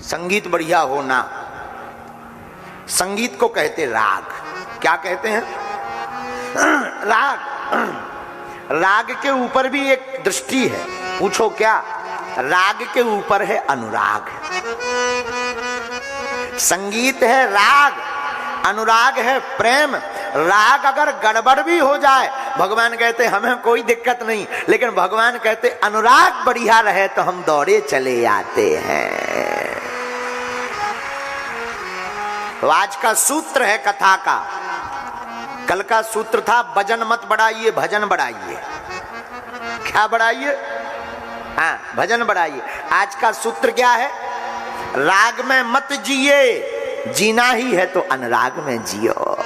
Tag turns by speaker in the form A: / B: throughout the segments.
A: संगीत बढ़िया होना, संगीत को कहते राग। क्या कहते हैं? राग। राग के ऊपर भी एक दृष्टि है। पूछो क्या? राग के ऊपर है अनुराग। संगीत है राग, अनुराग है प्रेम। राग अगर गड़बड़ भी हो जाए, भगवान कहते हमें कोई दिक्कत नहीं, लेकिन भगवान कहते अनुराग बढ़िया रहे तो हम दौड़े चले आते हैं। तो आज का सूत्र है कथा का। कल का सूत्र था भजन मत बढ़ाइए, भजन बढ़ाइए। क्या बढ़ाइए? हाँ, भजन बढ़ाइए। आज का सूत्र क्या है? राग में मत जिए, जीना ही है तो अनुराग में जियो।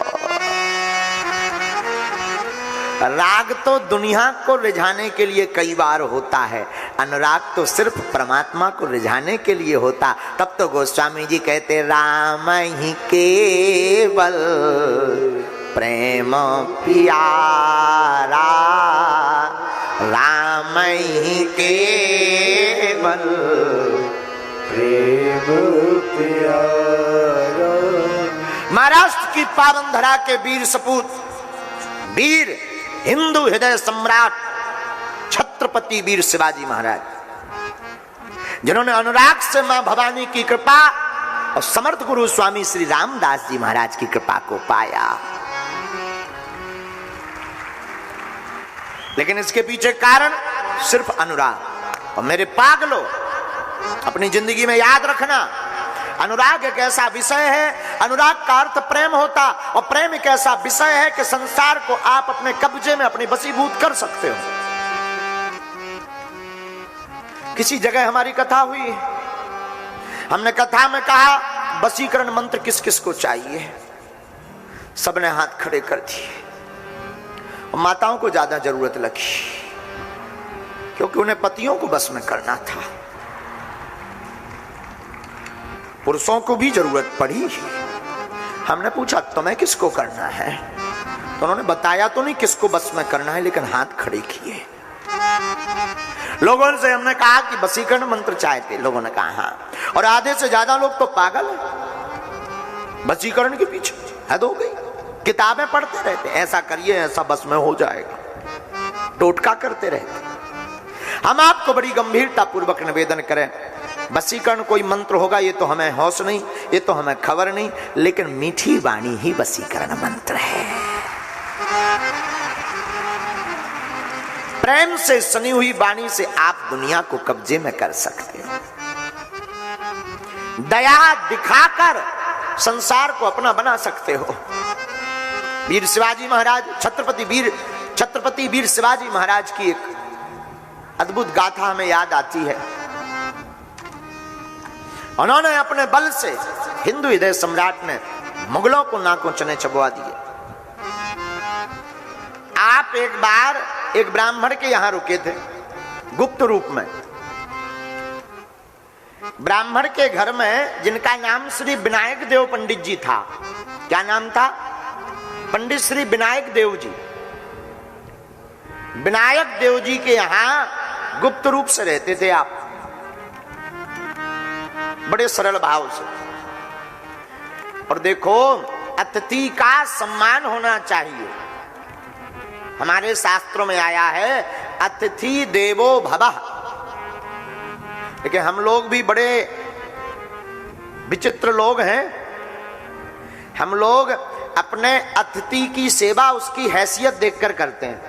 A: राग तो दुनिया को रिझाने के लिए कई बार होता है, अनुराग तो सिर्फ परमात्मा को रिझाने के लिए होता। तब तो गोस्वामी जी कहते राम ही केवल प्रेम प्यारा, राम ही केवल
B: प्रेम प्यारा।
A: महाराष्ट्र की पावन धरा के वीर सपूत, वीर हिंदू हृदय सम्राट छत्रपति वीर शिवाजी महाराज, जिन्होंने अनुराग से मां भवानी की कृपा और समर्थ गुरु स्वामी श्री रामदास जी महाराज की कृपा को पाया। लेकिन इसके पीछे कारण सिर्फ अनुराग। और मेरे पागलों, अपनी जिंदगी में याद रखना, अनुराग एक ऐसा विषय है, अनुराग का अर्थ प्रेम होता, और प्रेम एक ऐसा विषय है कि संसार को आप अपने कब्जे में, अपने वशीभूत कर सकते हो। किसी जगह हमारी कथा हुई, हमने कथा में कहा वशीकरण मंत्र किस किस को चाहिए। सबने हाथ खड़े कर दिए, और माताओं को ज्यादा जरूरत लगी क्योंकि उन्हें पतियों को बस में करना था। पुरुषों को भी जरूरत पड़ी। हमने पूछा तुम्हें किसको करना है, तो उन्होंने बताया तो नहीं किसको बस में करना है, लेकिन हाथ खड़े किए। लोगों से हमने कहा कि वशीकरण मंत्र चाहते, लोगों ने कहा हाँ, और आधे से ज्यादा लोग तो पागल हैं वशीकरण के पीछे। हद हो गई, किताबें पढ़ते रहते, ऐसा करिए ऐसा बस में हो जाएगा, टोटका करते रहते। हम आपको बड़ी गंभीरता पूर्वक निवेदन करें, वशीकरण कोई मंत्र होगा ये तो हमें होश नहीं, ये तो हमें खबर नहीं, लेकिन मीठी वाणी ही वशीकरण मंत्र है। प्रेम से सनी हुई वाणी से आप दुनिया को कब्जे में कर सकते हो। दया दिखाकर संसार को अपना बना सकते हो। वीर शिवाजी महाराज, छत्रपति वीर शिवाजी महाराज की एक अद्भुत गाथा हमें याद आती है। उन्होंने अपने बल से, हिंदू हृदय सम्राट ने मुगलों को नाकों चने चबवा दिए। आप एक बार एक ब्राह्मण के यहां रुके थे गुप्त रूप में। ब्राह्मण के घर में, जिनका नाम श्री विनायक देव पंडित जी था। क्या नाम था? पंडित श्री विनायक देव जी। विनायक देव जी के यहां गुप्त रूप से रहते थे आप, बड़े सरल भाव से। और देखो, अतिथि का सम्मान होना चाहिए। हमारे शास्त्रों में आया है अतिथि देवो भवः। लेकिन हम लोग भी बड़े विचित्र लोग हैं। हम लोग अपने अतिथि की सेवा उसकी हैसियत देखकर करते हैं।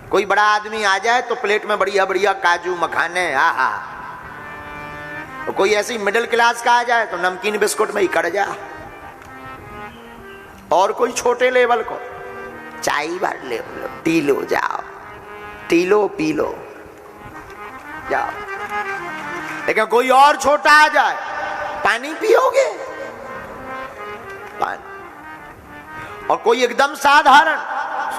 A: कोई बड़ा आदमी आ जाए तो प्लेट में बढ़िया बढ़िया काजू मखाने, आहा। तो कोई ऐसी मिडिल क्लास का आ जाए तो नमकीन बिस्कुट में ही कट जा। और कोई छोटे लेवल को चाय बार ले लो, टी लो, जाओ टी लो, पी लो, जाओ। लेकिन कोई और छोटा आ जाए, पानी पियोगे? पानी। और कोई एकदम साधारण,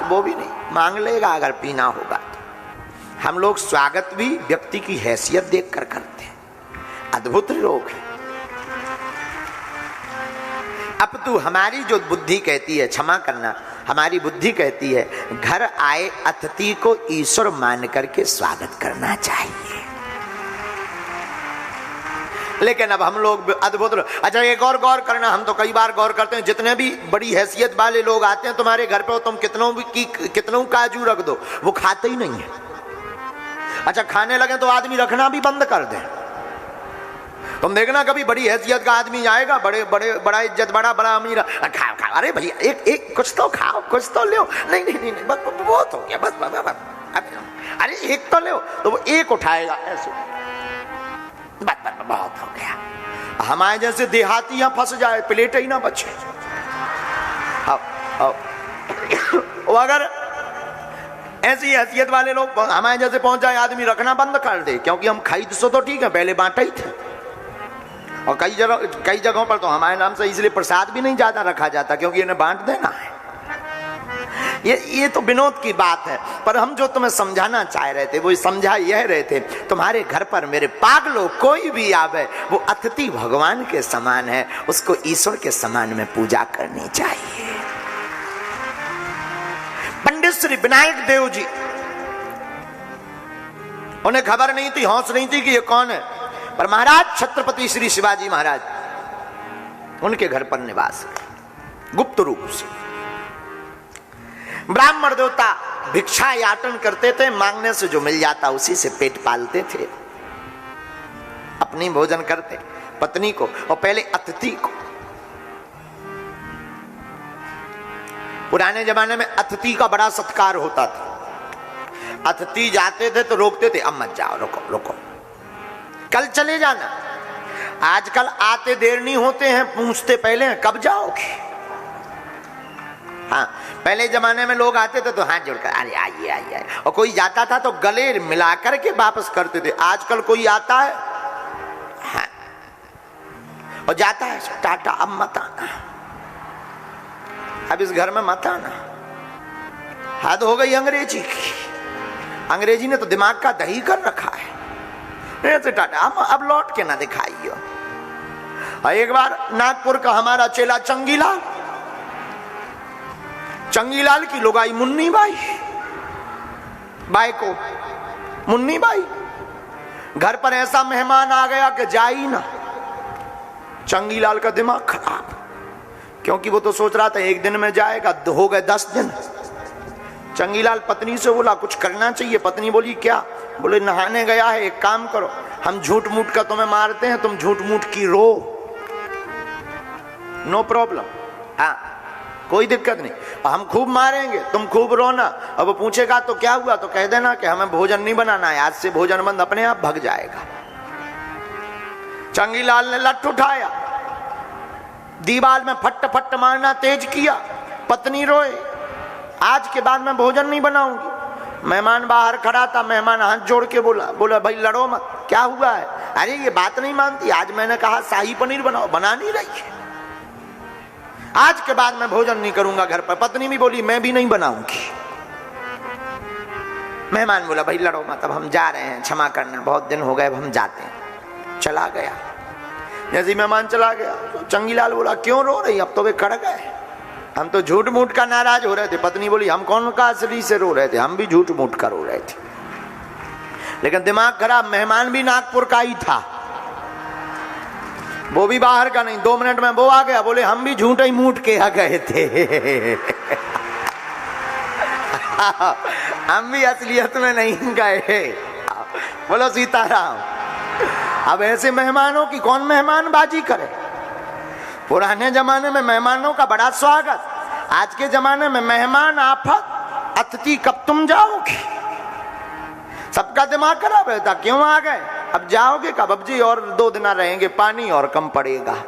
A: वो भी नहीं, मांग लेगा अगर पीना होगा तो। हम लोग स्वागत भी व्यक्ति की हैसियत देखकर करते हैं। अद्भुत लोग हैं। अब तू हमारी जो बुद्धि कहती है, क्षमा करना, हमारी बुद्धि कहती है घर आए अतिथि को ईश्वर मान करके स्वागत करना चाहिए। लेकिन अब हम लोग अद्भुत। अच्छा एक और गौर करना, हम तो कई बार गौर करते हैं, जितने भी बड़ी हैसियत वाले लोग आते हैं तुम्हारे घर पे, तुम कितनों काजू रख दो वो खाते ही नहीं है। अच्छा खाने लगे तो आदमी रखना भी बंद कर दे। तुम देखना कभी बड़ी हैसियत का आदमी आएगा, बड़ा इज्जत, बड़ा अमीर, खाओ खाओ, अरे भैया एक कुछ तो खाओ, कुछ तो लो, नहीं बस बहुत हो गया, बस अरे एक तो लो, तो वो एक उठाएगा ऐसे, बस बहुत हो गया। हमारे जैसे देहाती यहाँ फंस जाए, प्लेट ही ना बचे। वो अगर ऐसी हैसियत वाले लोग हमारे जैसे पहुंच जाए, आदमी रखना बंद कर दे, क्योंकि हम खाई तो ठीक है, पहले बांटा ही थे। और कई जगहों पर तो हमारे नाम से इसलिए प्रसाद भी नहीं ज्यादा रखा जाता, क्योंकि इन्हें बांट देना है। ये तो विनोद की बात है, पर हम जो तुम्हें समझाना चाह रहे थे वो समझा यह रहे थे, तुम्हारे घर पर मेरे पागलों कोई भी आवे, वो अतिथि भगवान के समान है, उसको ईश्वर के समान में पूजा करनी चाहिए। पंडित श्री विनायक देव जी, उन्हें खबर नहीं थी, होश नहीं थी कि ये कौन है, पर महाराज छत्रपति श्री शिवाजी महाराज उनके घर पर निवास गुप्त रूप से। ब्राह्मण देवता भिक्षा याचन करते थे, मांगने से जो मिल जाता उसी से पेट पालते थे, अपनी भोजन करते, पत्नी को और पहले अतिथि को। पुराने जमाने में अतिथि का बड़ा सत्कार होता था। अतिथि जाते थे तो रोकते थे, अब मत जाओ, रुको, कल चले जाना। आजकल आते देर नहीं होते हैं, पूछते पहले हैं कब जाओगे। हाँ, पहले जमाने में लोग आते थे तो हाथ जोड़कर अरे आइए, और कोई जाता था तो गले मिलाकर के वापस करते थे। आजकल कोई आता है हाँ, और जाता है टाटा, अब मत आना, अब इस घर में मत आना। हद हो गई अंग्रेजी की। अंग्रेजी ने तो दिमाग का दही कर रखा है। ऐसे टाटा, अब लौट के ना दिखाइयो। एक बार नागपुर का हमारा चेला चंगीलाल की लुगाई मुन्नी बाई को मुन्नी बाई घर पर ऐसा मेहमान आ गया कि जा ही ना। चंगीलाल का दिमाग खराब, क्योंकि वो तो सोच रहा था एक दिन में जाएगा, हो गए 10 दिन। चंगीलाल पत्नी से बोला कुछ करना चाहिए। पत्नी बोली क्या? बोले नहाने गया है, एक काम करो, हम झूठ मूठ का तुम्हें मारते हैं, तुम झूठ मूठ की रो, नो प्रॉब्लम, हाँ कोई दिक्कत नहीं, हम खूब मारेंगे, तुम खूब रोना। अब वो पूछेगा तो क्या हुआ, तो कह देना कि हमें भोजन नहीं बनाना है, आज से भोजन बंद, अपने आप भग जाएगा। चंगीलाल ने लठ उठाया, दीवार में फट मारना तेज किया। पत्नी रोए, आज के बाद मैं भोजन नहीं बनाऊंगी। मेहमान बाहर खड़ा था, मेहमान हाथ जोड़ के बोला भाई लड़ो मत, क्या हुआ है? अरे ये बात नहीं मानती, आज मैंने कहा शाही पनीर बनाओ, बना नहीं रही है, आज के बाद मैं भोजन नहीं करूंगा घर पर। पत्नी भी बोली मैं भी नहीं बनाऊंगी। मेहमान बोला भाई लड़ो मत, अब हम जा रहे हैं, क्षमा करना, बहुत दिन हो गए, अब हम जाते हैं। चला गया। जैसे मेहमान चला गया तो चंगीलाल बोला क्यों रो रही, अब तो वे कड़ गए, हम तो झूठ मूठ का नाराज हो रहे थे। पत्नी बोली हम कौन का असली से रो रहे थे, हम भी झूठ मूठ का रो रहे थे, लेकिन दिमाग खराब। मेहमान भी नागपुर का ही था, वो भी बाहर का नहीं। 2 मिनट में वो आ गया, बोले हम भी झूठ ही मूठ के आ गए थे हम भी असलियत में नहीं गए। बोलो सीताराम। अब ऐसे मेहमानों की कौन मेहमानबाजी करे? पुराने जमाने में मेहमानों का बड़ा स्वागत, आज के जमाने में मेहमान आफत, अतिथि कब तुम जाओगे। सबका दिमाग खराब रहता, क्यों आ गए, अब जाओगे कब, अब जी और 2 दिन रहेंगे, पानी और कम पड़ेगा,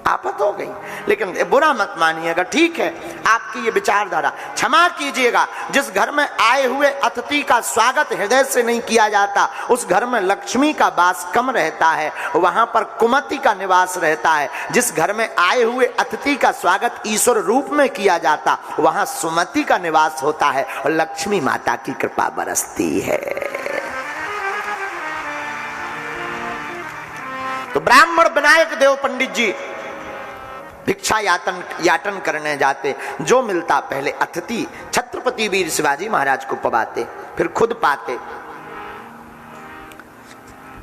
A: आफत हो गई। लेकिन बुरा मत मानिएगा, ठीक है आपकी ये विचारधारा, क्षमा कीजिएगा। जिस घर में आए हुए अतिथि का स्वागत हृदय से नहीं किया जाता, उस घर में लक्ष्मी का वास कम रहता है, वहां पर कुमति का निवास रहता है। जिस घर में आए हुए अतिथि का स्वागत ईश्वर रूप में किया जाता, वहां सुमति का निवास होता है और लक्ष्मी माता की कृपा बरसती है। तो ब्राह्मण विनायक देव पंडित जी भिक्षा याचन करने जाते, जो मिलता पहले अतिथि छत्रपति वीर शिवाजी महाराज को पवाते, फिर खुद पाते।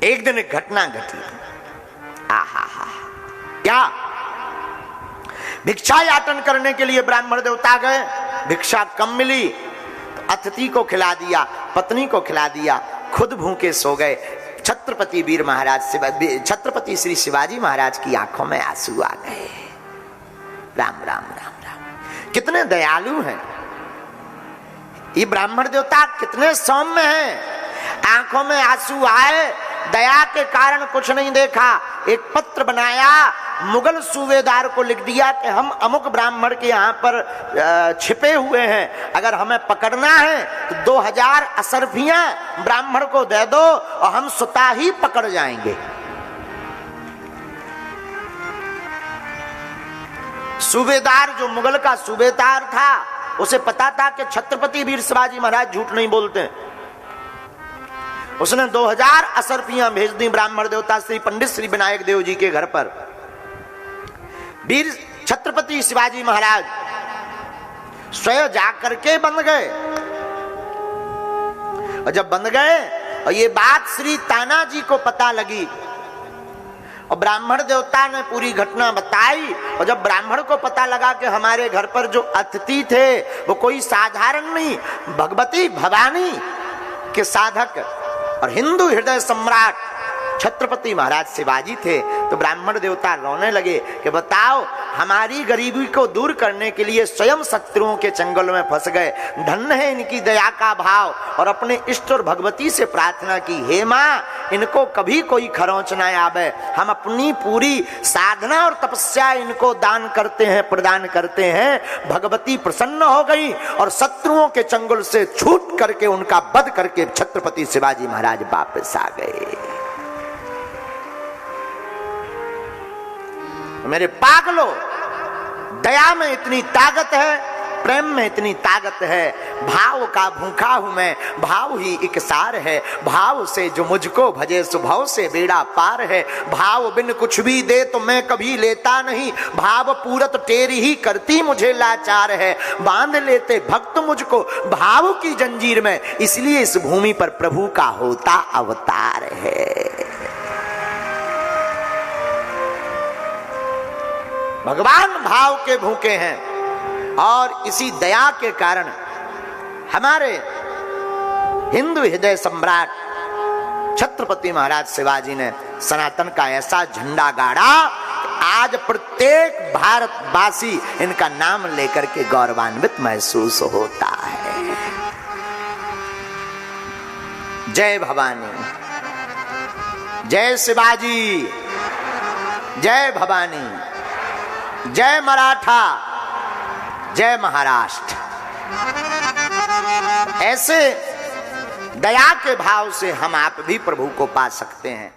A: एक दिन एक घटना घटी। आहा हा, क्या भिक्षा याटन करने के लिए ब्राह्मण देवता गए, भिक्षा कम मिली तो अतिथि को खिला दिया, पत्नी को खिला दिया, खुद भूखे सो गए। छत्रपति वीर महाराज छत्रपति श्री शिवाजी महाराज की आंखों में आंसू आ गए। राम राम राम राम, कितने दयालु हैं ये ब्राह्मण देवता, कितने सौम्य हैं। आंखों में आंसू आए, दया के कारण कुछ नहीं देखा, एक पत्र बनाया, मुगल सूबेदार को लिख दिया कि हम अमुक ब्राह्मण के यहाँ पर छिपे हुए हैं, अगर हमें पकड़ना है तो 2000 असरफियां ब्राह्मण को दे दो और हम स्वतः ही पकड़ जाएंगे। सूबेदार, जो मुगल का सूबेदार था, उसे पता था कि छत्रपति वीर शिवाजी महाराज झूठ नहीं बोलते। उसने 2000 असरफियां भेज दी ब्राह्मण देवता श्री पंडित श्री विनायक देव जी के घर पर। वीर छत्रपति शिवाजी महाराज स्वयं जाकर के बंध गए, और जब बंध गए और ये बात श्री तानाजी को पता लगी और ब्राह्मण देवता ने पूरी घटना बताई, और जब ब्राह्मण को पता लगा कि हमारे घर पर जो अतिथि थे वो कोई साधारण नहीं, भगवती भवानी के साधक और हिंदू हृदय सम्राट छत्रपति महाराज शिवाजी थे, तो ब्राह्मण देवता रोने लगे कि बताओ, हमारी गरीबी को दूर करने के लिए स्वयं शत्रुओं के चंगुल में फंस गए। धन्य है इनकी दया का भाव, और अपने इष्ट और भगवती से प्रार्थना की, हे मां, इनको कभी कोई खरोंच ना आवे, हम अपनी पूरी साधना और तपस्या इनको दान करते हैं, प्रदान करते हैं। भगवती प्रसन्न हो गई और शत्रुओं के चंगुल से छूट करके उनका वध करके छत्रपति शिवाजी महाराज वापस आ गए। मेरे पागलो, दया में इतनी ताकत है, प्रेम में इतनी ताकत है। भाव का भूखा हूं मैं, भाव ही एक सार है, भाव से जो मुझको भजे सुभाव से बेड़ा पार है। भाव बिन कुछ भी दे तो मैं कभी लेता नहीं, भाव पूरत तेरी ही करती मुझे लाचार है। बांध लेते भक्त मुझको भाव की जंजीर में, इसलिए इस भूमि पर प्रभु का होता अवतार है। भगवान भाव के भूखे हैं, और इसी दया के कारण हमारे हिंदू हृदय सम्राट छत्रपति महाराज शिवाजी ने सनातन का ऐसा झंडा गाड़ा, आज प्रत्येक भारतवासी इनका नाम लेकर के गौरवान्वित महसूस होता है। जय भवानी, जय शिवाजी, जय भवानी, जय मराठा, जय महाराष्ट्र। ऐसे दया के भाव से हम आप भी प्रभु को पा सकते हैं।